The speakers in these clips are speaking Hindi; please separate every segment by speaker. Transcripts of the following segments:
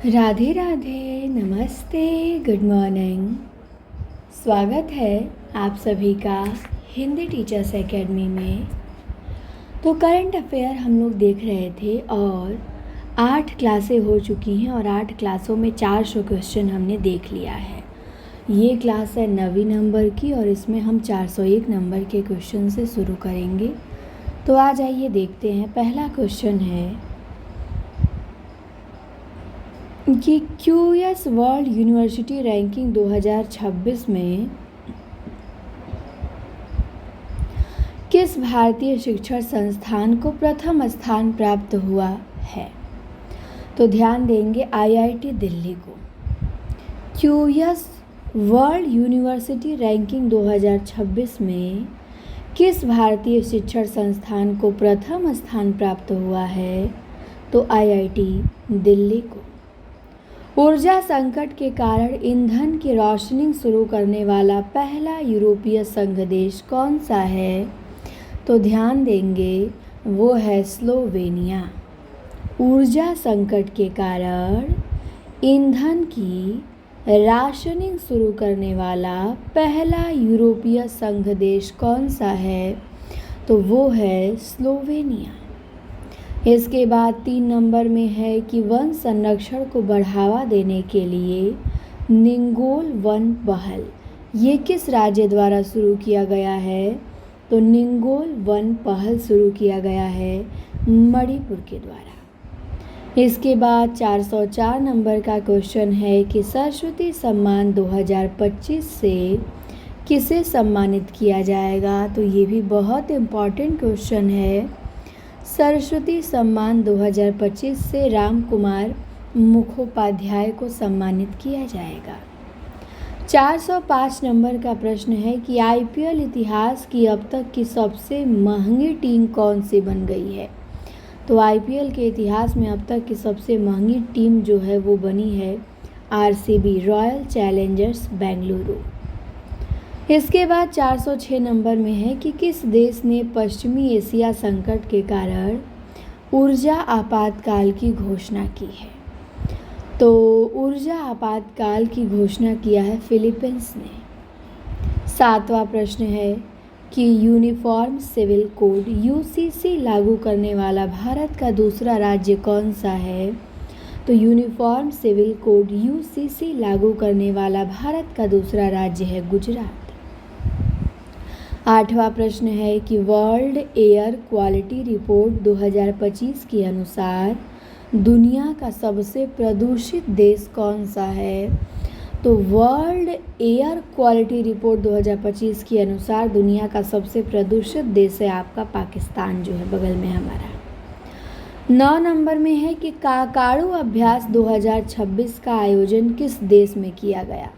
Speaker 1: राधे राधे, नमस्ते, गुड मॉर्निंग। स्वागत है आप सभी का हिंदी टीचर्स एकेडमी में। तो करंट अफेयर हम लोग देख रहे थे और 8 क्लासें हो चुकी हैं और 8 क्लासों में 400 क्वेश्चन हमने देख लिया है। ये क्लास है 9वीं नंबर की और इसमें हम 401 नंबर के क्वेश्चन से शुरू करेंगे। तो आ जाइए देखते हैं। पहला क्वेश्चन है कि क्यूएस वर्ल्ड यूनिवर्सिटी रैंकिंग 2026 में किस भारतीय शिक्षण संस्थान को प्रथम स्थान प्राप्त हुआ है? तो ध्यान देंगे आईआईटी दिल्ली को। क्यूएस वर्ल्ड यूनिवर्सिटी रैंकिंग 2026 में किस भारतीय शिक्षण संस्थान को प्रथम स्थान प्राप्त हुआ है? तो आईआईटी दिल्ली को। ऊर्जा संकट के कारण ईंधन की रोशनिंग शुरू करने वाला पहला यूरोपीय संघ देश कौन सा है? तो ध्यान देंगे वो है स्लोवेनिया। ऊर्जा संकट के कारण ईंधन की राशनिंग शुरू करने वाला पहला यूरोपीय संघ देश कौन सा है? तो वो है स्लोवेनिया। इसके बाद 3 नंबर में है कि वन संरक्षण को बढ़ावा देने के लिए निंगोल वन पहल ये किस राज्य द्वारा शुरू किया गया है? तो निंगोल वन पहल शुरू किया गया है मणिपुर के द्वारा। इसके बाद 404 नंबर का क्वेश्चन है कि सरस्वती सम्मान 2025 से किसे सम्मानित किया जाएगा? तो ये भी बहुत इम्पॉर्टेंट क्वेश्चन है। सरस्वती सम्मान 2025 से राम कुमार मुखोपाध्याय को सम्मानित किया जाएगा। 405 नंबर का प्रश्न है कि आईपीएल इतिहास की अब तक की सबसे महंगी टीम कौन सी बन गई है? तो आईपीएल के इतिहास में अब तक की सबसे महंगी टीम जो है वो बनी है आरसीबी, रॉयल चैलेंजर्स बेंगलुरु। इसके बाद 406 नंबर में है कि किस देश ने पश्चिमी एशिया संकट के कारण ऊर्जा आपातकाल की घोषणा की है? तो ऊर्जा आपातकाल की घोषणा किया है फिलीपींस ने। 7वां प्रश्न है कि यूनिफॉर्म सिविल कोड यूसीसी लागू करने वाला भारत का दूसरा राज्य कौन सा है? तो यूनिफॉर्म सिविल कोड यूसीसी लागू करने वाला भारत का दूसरा राज्य है गुजरात। 8वां प्रश्न है कि वर्ल्ड एयर क्वालिटी रिपोर्ट 2025 के अनुसार दुनिया का सबसे प्रदूषित देश कौन सा है? तो वर्ल्ड एयर क्वालिटी रिपोर्ट 2025 के अनुसार दुनिया का सबसे प्रदूषित देश है आपका पाकिस्तान जो है बगल में हमारा। 9 नंबर में है कि काकाड़ू अभ्यास 2026 का आयोजन किस देश में किया गया?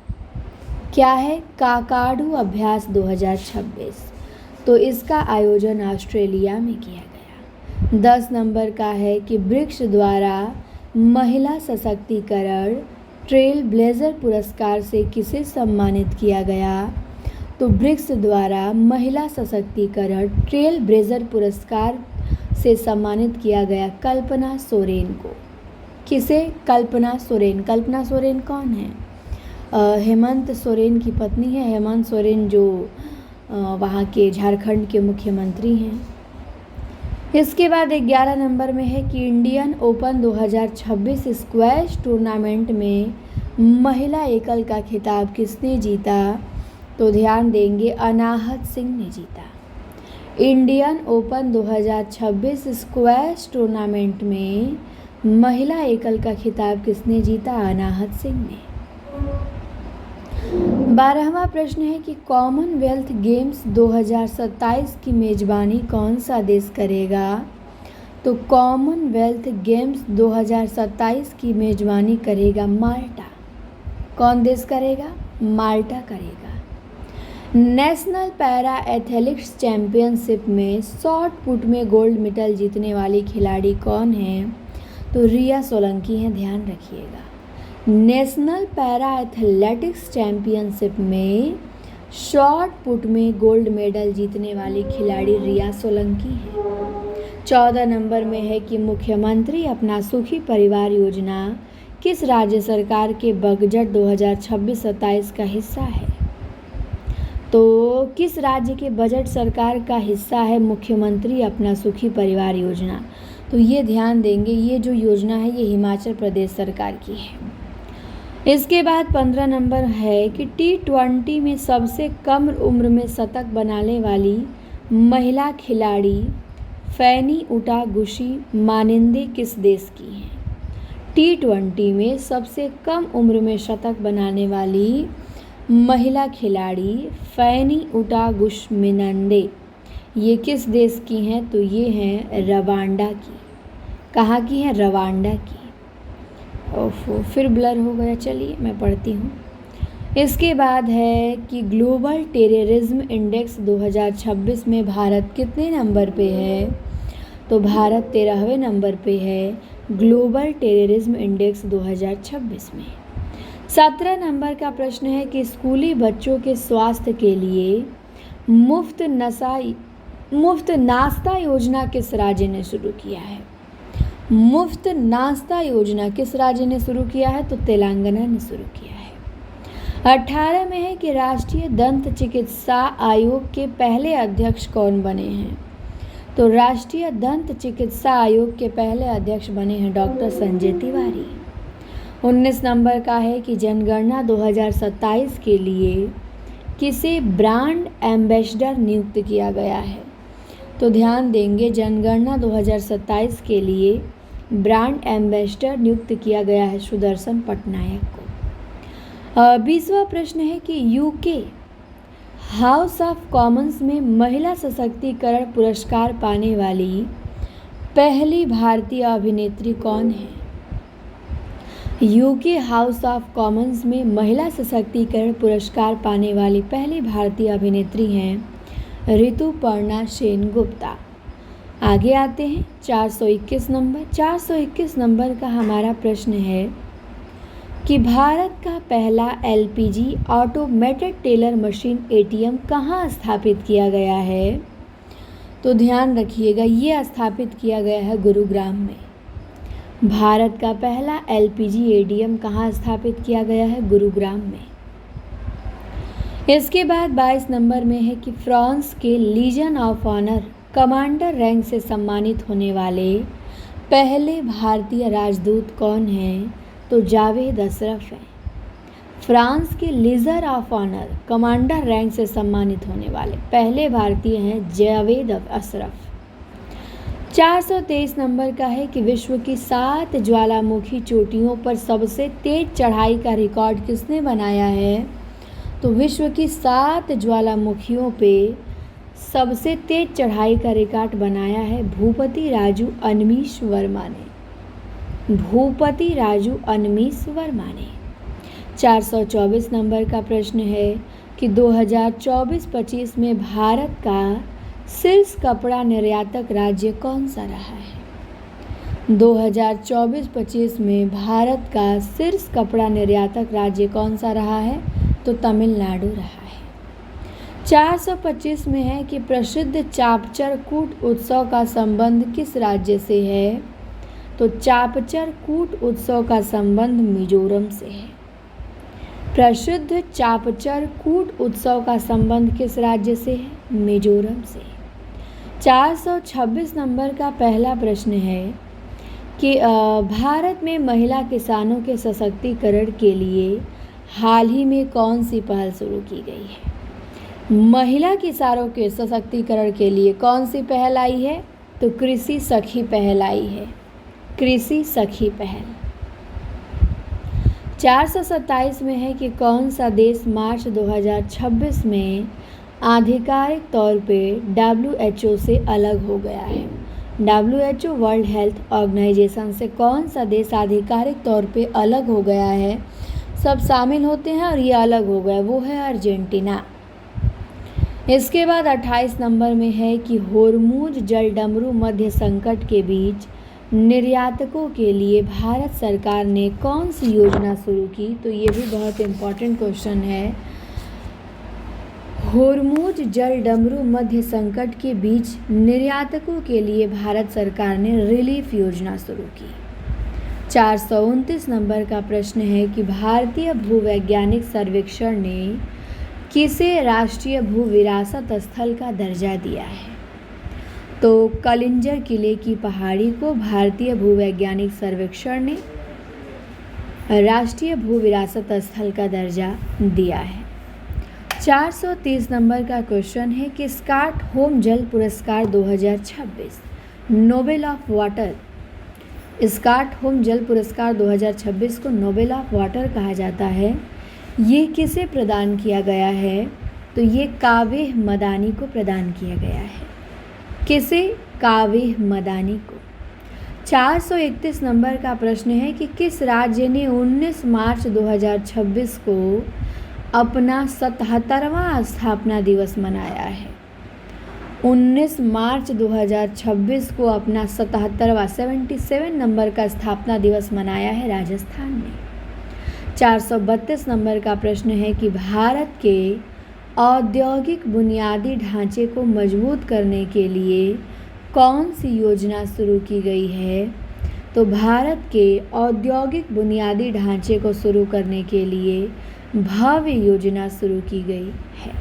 Speaker 1: क्या है काकाडू अभ्यास 2026? तो इसका आयोजन ऑस्ट्रेलिया में किया गया। 10 नंबर का है कि ब्रिक्स द्वारा महिला सशक्तिकरण ट्रेल ब्लेजर पुरस्कार से किसे सम्मानित किया गया? तो ब्रिक्स द्वारा महिला सशक्तिकरण ट्रेल ब्लेजर पुरस्कार से सम्मानित किया गया कल्पना सोरेन को। किसे? कल्पना सोरेन। कल्पना सोरेन कौन है? हेमंत सोरेन की पत्नी है। हेमंत सोरेन जो वहाँ के झारखंड के मुख्यमंत्री हैं। इसके बाद 11 नंबर में है कि इंडियन ओपन 2026 स्क्वैश टूर्नामेंट में महिला एकल का खिताब किसने जीता? तो ध्यान देंगे अनाहत सिंह ने जीता। इंडियन ओपन 2026 स्क्वैश टूर्नामेंट में महिला एकल का खिताब किसने जीता? अनाहत सिंह ने। 12वां प्रश्न है कि कॉमनवेल्थ गेम्स 2027 की मेजबानी कौन सा देश करेगा? तो कॉमनवेल्थ गेम्स 2027 की मेजबानी करेगा माल्टा। कौन देश करेगा? माल्टा करेगा। नेशनल पैरा एथलेटिक्स चैंपियनशिप में शॉट पुट में गोल्ड मेडल जीतने वाली खिलाड़ी कौन है? तो रिया सोलंकी हैं, ध्यान रखिएगा। नेशनल पैरा एथलेटिक्स चैंपियनशिप में शॉट पुट में गोल्ड मेडल जीतने वाली खिलाड़ी रिया सोलंकी है। 14 नंबर में है कि मुख्यमंत्री अपना सुखी परिवार योजना किस राज्य सरकार के बजट 2026-27 का हिस्सा है? तो किस राज्य के बजट सरकार का हिस्सा है मुख्यमंत्री अपना सुखी परिवार योजना? तो ये ध्यान देंगे, ये जो योजना है ये हिमाचल प्रदेश सरकार की है। इसके बाद 15 नंबर है कि T20 में सबसे कम उम्र में शतक बनाने वाली महिला खिलाड़ी फैनी उटागुशी मानिंदे किस देश की हैं? T20 में सबसे कम उम्र में शतक बनाने वाली महिला खिलाड़ी फैनी उटागुशमिनंदे ये किस देश की हैं? तो ये हैं रवांडा की। कहाँ की है? रवांडा की। ओफो, फिर ब्लर हो गया। चलिए मैं पढ़ती हूँ। इसके बाद है कि ग्लोबल टेररिज्म इंडेक्स 2026 में भारत कितने नंबर पे है? तो भारत 13वें नंबर पे है ग्लोबल टेररिज्म इंडेक्स 2026 में। 17 नंबर का प्रश्न है कि स्कूली बच्चों के स्वास्थ्य के लिए मुफ्त नाश्ता योजना किस राज्य ने शुरू किया है? मुफ्त नाश्ता योजना किस राज्य ने शुरू किया है? तो तेलंगाना ने शुरू किया है। 18 में है कि राष्ट्रीय दंत चिकित्सा आयोग के पहले अध्यक्ष कौन बने हैं? तो राष्ट्रीय दंत चिकित्सा आयोग के पहले अध्यक्ष बने हैं डॉक्टर संजय तिवारी। 19 नंबर का है कि जनगणना 2027 के लिए किसे ब्रांड एम्बेसडर नियुक्त किया गया है? तो ध्यान देंगे, जनगणना 2027 के लिए ब्रांड एम्बेसडर नियुक्त किया गया है सुदर्शन पटनायक को। 20वां प्रश्न है कि यूके हाउस ऑफ कॉमन्स में महिला सशक्तिकरण पुरस्कार पाने वाली पहली भारतीय अभिनेत्री कौन है? यूके हाउस ऑफ कॉमन्स में महिला सशक्तिकरण पुरस्कार पाने वाली पहली भारतीय अभिनेत्री हैं ऋतुपर्णा सेनगुप्ता। आगे आते हैं 421 नंबर। 421 नंबर का हमारा प्रश्न है कि भारत का पहला LPG automated teller machine ATM कहाँ स्थापित किया गया है? तो ध्यान रखिएगा, ये स्थापित किया गया है गुरुग्राम में। भारत का पहला LPG ATM कहाँ स्थापित किया गया है? गुरुग्राम में। इसके बाद 22 नंबर में है कि फ्रांस के legion of honour commander rank से सम्मानित होने वाले पहले भारतीय राजदूत कौन हैं? तो जावेद अशरफ हैं। फ्रांस के legion of honour commander rank से सम्मानित होने वाले पहले भारतीय हैं जावेद अशरफ। 423 नंबर का है कि विश्व की 7 ज्वालामुखी चोटियों पर सबसे तेज चढ़ाई का रिकॉर्ड किसने बनाया है? तो विश्व की 7 ज्वालामुखियों पे सबसे तेज चढ़ाई का रिकॉर्ड बनाया है भूपति राजू अनमीश वर्मा ने। भूपति राजू अनमीश वर्मा ने। 424 नंबर का प्रश्न है कि 2024-25 में भारत का शीर्ष कपड़ा निर्यातक राज्य कौन सा रहा है? 2024-25 में भारत का शीर्ष कपड़ा निर्यातक राज्य कौन सा रहा है? तो तमिलनाडु रहा है। 425 में है कि प्रसिद्ध चापचर कूट उत्सव का संबंध किस राज्य से है? तो चापचर कूट उत्सव का संबंध मिजोरम से है। प्रसिद्ध चापचर कूट उत्सव का संबंध किस राज्य से है? मिजोरम से। 426 नंबर का पहला प्रश्न है कि भारत में महिला किसानों के सशक्तिकरण के लिए हाल ही में कौन सी पहल शुरू की गई है? महिला किसानों के सशक्तिकरण के लिए कौन सी पहल आई है? तो कृषि सखी पहल आई है। कृषि सखी पहल। 427 में है कि कौन सा देश मार्च 2026 में आधिकारिक तौर पे WHO से अलग हो गया है? WHO वर्ल्ड हेल्थ ऑर्गेनाइजेशन से कौन सा देश आधिकारिक तौर पे अलग हो गया है? सब शामिल होते हैं और ये अलग हो गया, वो है अर्जेंटीना। इसके बाद 28 नंबर में है कि होर्मुज जलडमरू मध्य संकट के बीच निर्यातकों के लिए भारत सरकार ने कौन सी योजना शुरू की? तो ये भी बहुत इम्पॉर्टेंट क्वेश्चन है। होर्मुज जलडमरू मध्य संकट के बीच निर्यातकों के लिए भारत सरकार ने रिलीफ योजना शुरू की। 429 नंबर का प्रश्न है कि भारतीय भूवैज्ञानिक सर्वेक्षण ने किसे राष्ट्रीय भू विरासत स्थल का दर्जा दिया है? तो कलिंजर किले की पहाड़ी को भारतीय भूवैज्ञानिक सर्वेक्षण ने राष्ट्रीय भू विरासत स्थल का दर्जा दिया है। 430 नंबर का क्वेश्चन है कि स्टॉकहोम जल पुरस्कार 2026 नोबेल ऑफ वाटर, स्टॉकहोम जल पुरस्कार 2026 को नोबेल ऑफ वाटर कहा जाता है। ये किसे प्रदान किया गया है? तो ये कावे मदानी को प्रदान किया गया है। किसे? कावे मदानी को। 431 नंबर का प्रश्न है कि किस राज्य ने 19 मार्च 2026 को अपना 77वां स्थापना दिवस मनाया है? 19 मार्च 2026 को अपना 77 नंबर का स्थापना दिवस मनाया है राजस्थान ने। 432 नंबर का प्रश्न है कि भारत के औद्योगिक बुनियादी ढांचे को मजबूत करने के लिए कौन सी योजना शुरू की गई है? तो भारत के औद्योगिक बुनियादी ढांचे को शुरू करने के लिए भव्य योजना शुरू की गई है।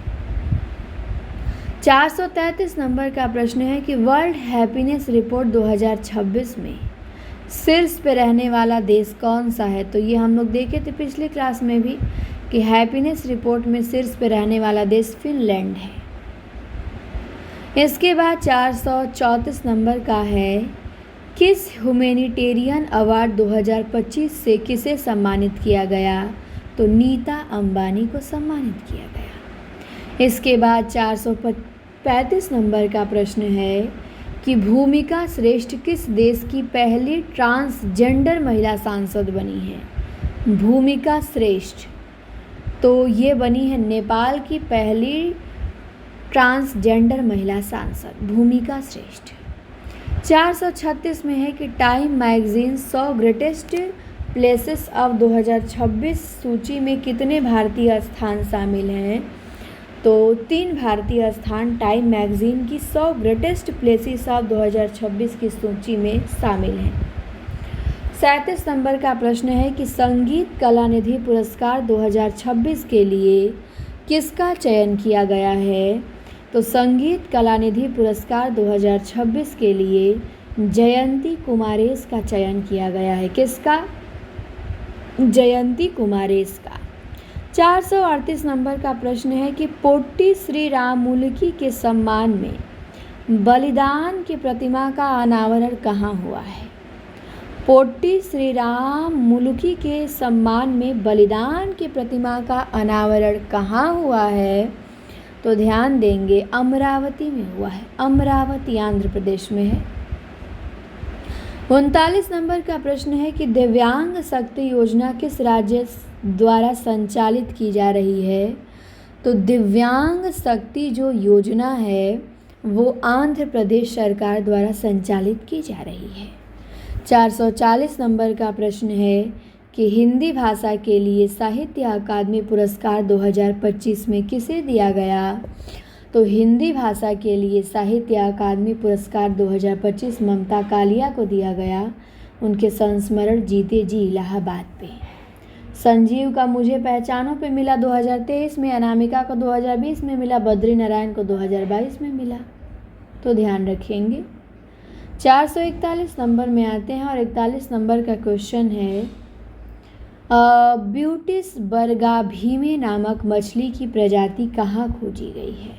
Speaker 1: 433 नंबर का प्रश्न है कि वर्ल्ड हैप्पीनेस रिपोर्ट 2026 में शीर्ष पे रहने वाला देश कौन सा है? तो ये हम लोग देखे थे पिछली क्लास में भी कि हैप्पीनेस रिपोर्ट में शीर्ष पे रहने वाला देश फिनलैंड है। इसके बाद 434 नंबर का है किस ह्यूमैनिटेरियन अवार्ड 2025 से किसे सम्मानित किया गया? तो नीता अंबानी को सम्मानित किया गया। इसके बाद 435 नंबर का प्रश्न है कि भूमिका श्रेष्ठ किस देश की पहली ट्रांसजेंडर महिला सांसद बनी है? भूमिका श्रेष्ठ, तो ये बनी है नेपाल की पहली ट्रांसजेंडर महिला सांसद भूमिका श्रेष्ठ। 436 में है कि time magazine 100 greatest places of 2026 सूची में कितने भारतीय स्थान शामिल हैं? तो 3 भारतीय स्थान टाइम मैगजीन की 100 ग्रेटेस्ट प्लेसेस ऑफ 2026 की सूची में शामिल हैं। 37 नंबर का प्रश्न है कि संगीत कलानिधि पुरस्कार 2026 के लिए किसका चयन किया गया है? तो संगीत कलानिधि पुरस्कार 2026 के लिए जयंती कुमारेश का चयन किया गया है। किसका? जयंती कुमारेश का। 438 नंबर का प्रश्न है कि पोट्टी श्री राममुलुकी के सम्मान में बलिदान की प्रतिमा का अनावरण कहाँ हुआ है? पोट्टी श्री राममुलुकी के सम्मान में बलिदान की प्रतिमा का अनावरण कहाँ हुआ है? तो ध्यान देंगे अमरावती में हुआ है। अमरावती आंध्र प्रदेश में है। 39 नंबर का प्रश्न है कि दिव्यांग शक्ति योजना किस राज्य द्वारा संचालित की जा रही है? तो दिव्यांग शक्ति जो योजना है वो आंध्र प्रदेश सरकार द्वारा संचालित की जा रही है। 440 नंबर का प्रश्न है कि हिंदी भाषा के लिए साहित्य अकादमी पुरस्कार 2025 में किसे दिया गया? तो हिंदी भाषा के लिए साहित्य अकादमी पुरस्कार 2025 ममता कालिया को दिया गया। उनके संस्मरण जीते जी इलाहाबाद पे। संजीव का मुझे पहचानों पे मिला 2023 में, अनामिका को 2020 में मिला, बद्री नारायण को 2022 में मिला। तो ध्यान रखेंगे। 441 नंबर में आते हैं और 41 नंबर का क्वेश्चन है ब्यूटिस बरगाभीमे नामक मछली की प्रजाति कहाँ खोजी गई है?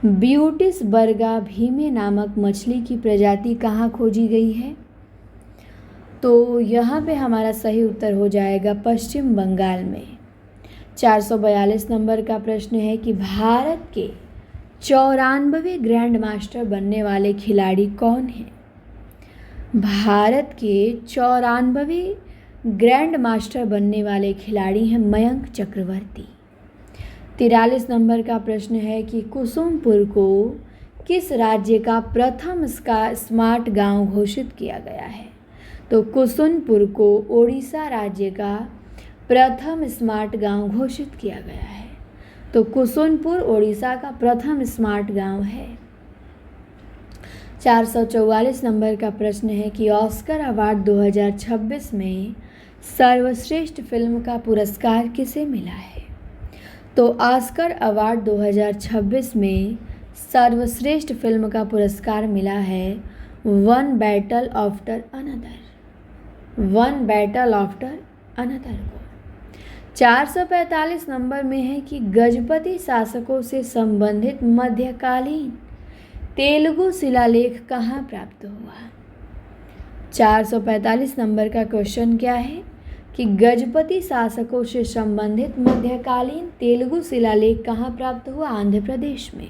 Speaker 1: ब्यूटिस बरगाभीमे नामक मछली की प्रजाति कहाँ खोजी गई है? तो यहाँ पे हमारा सही उत्तर हो जाएगा पश्चिम बंगाल में। 442 नंबर का प्रश्न है कि भारत के 94वें ग्रैंड मास्टर बनने वाले खिलाड़ी कौन हैं? भारत के 94वें ग्रैंड मास्टर बनने वाले खिलाड़ी हैं मयंक चक्रवर्ती। 43 नंबर का प्रश्न है कि कुसुमपुर को किस राज्य का प्रथम स्मार्ट गांव घोषित किया गया है? तो कुसुमपुर को ओडिशा राज्य का प्रथम स्मार्ट गांव घोषित किया गया है। तो कुसुमपुर ओडिशा का प्रथम स्मार्ट गांव है। 444 नंबर का प्रश्न है कि ऑस्कर अवार्ड 2026 में सर्वश्रेष्ठ फिल्म का पुरस्कार किसे मिला है। तो ऑस्कर अवार्ड 2026 में सर्वश्रेष्ठ फिल्म का पुरस्कार मिला है वन बैटल आफ्टर अनदर को। 445 नंबर में है कि गजपति शासकों से संबंधित मध्यकालीन तेलुगु शिलालेख कहाँ प्राप्त हुआ। 445 नंबर का क्वेश्चन क्या है कि गजपति शासकों से संबंधित मध्यकालीन तेलुगु शिलालेख कहाँ प्राप्त हुआ। आंध्र प्रदेश में।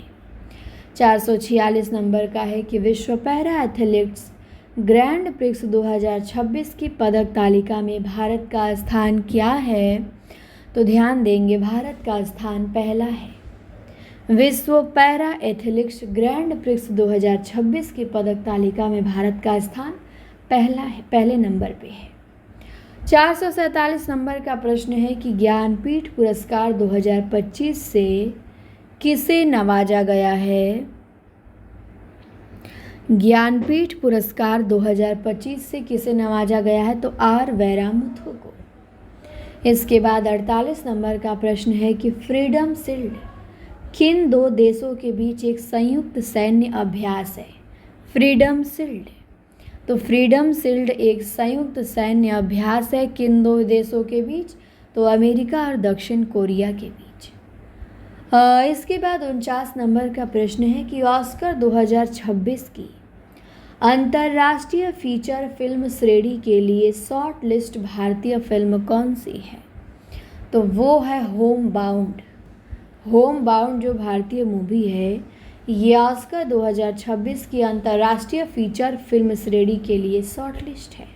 Speaker 1: 446 नंबर का है कि विश्व पैरा एथलेटिक्स ग्रैंड प्रिक्स 2026 की पदक तालिका में भारत का स्थान क्या है। तो ध्यान देंगे, भारत का स्थान पहला है। विश्व पैरा एथलेटिक्स ग्रैंड प्रिक्स 2026 की पदक तालिका में भारत का स्थान पहला है, पहले नंबर पे है। 447 नंबर का प्रश्न है कि ज्ञानपीठ पुरस्कार 2025 से किसे नवाजा गया है। ज्ञानपीठ पुरस्कार 2025 से किसे नवाजा गया है। तो आर वैरामुथु को। इसके बाद 48 नंबर का प्रश्न है कि फ्रीडम शील्ड किन दो देशों के बीच एक संयुक्त सैन्य अभ्यास है। फ्रीडम शील्ड, तो फ्रीडम शील्ड एक संयुक्त सैन्य अभ्यास है किन दो देशों के बीच। तो अमेरिका और दक्षिण कोरिया के बीच। इसके बाद 49 नंबर का प्रश्न है कि ऑस्कर 2026 की अंतर्राष्ट्रीय फीचर फिल्म श्रेणी के लिए शॉर्ट लिस्ट भारतीय फिल्म कौन सी है। तो वो है होम बाउंड जो भारतीय मूवी है, ये ऑस्कर 2026 की अंतर्राष्ट्रीय फीचर फिल्म श्रेणी के लिए शॉर्ट लिस्ट है।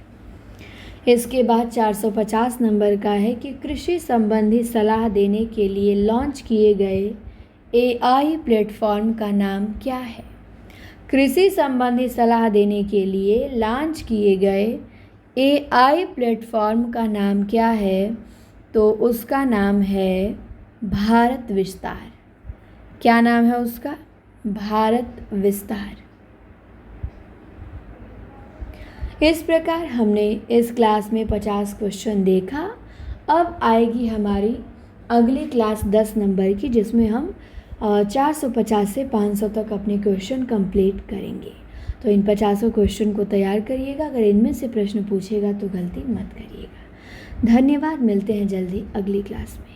Speaker 1: इसके बाद 450 नंबर का है कि कृषि संबंधी सलाह देने के लिए लॉन्च किए गए AI प्लेटफॉर्म का नाम क्या है। कृषि संबंधी सलाह देने के लिए लॉन्च किए गए AI प्लेटफॉर्म का नाम क्या है। तो उसका नाम है भारत विस्तार। क्या नाम है उसका। भारत विस्तार। इस प्रकार हमने इस क्लास में 50 क्वेश्चन देखा। अब आएगी हमारी अगली क्लास 10 नंबर की, जिसमें हम 450 से 500 तक अपने क्वेश्चन कंप्लीट करेंगे। तो इन 50 क्वेश्चन को तैयार करिएगा। अगर इनमें से प्रश्न पूछेगा तो गलती मत करिएगा। धन्यवाद। मिलते हैं जल्दी अगली क्लास में।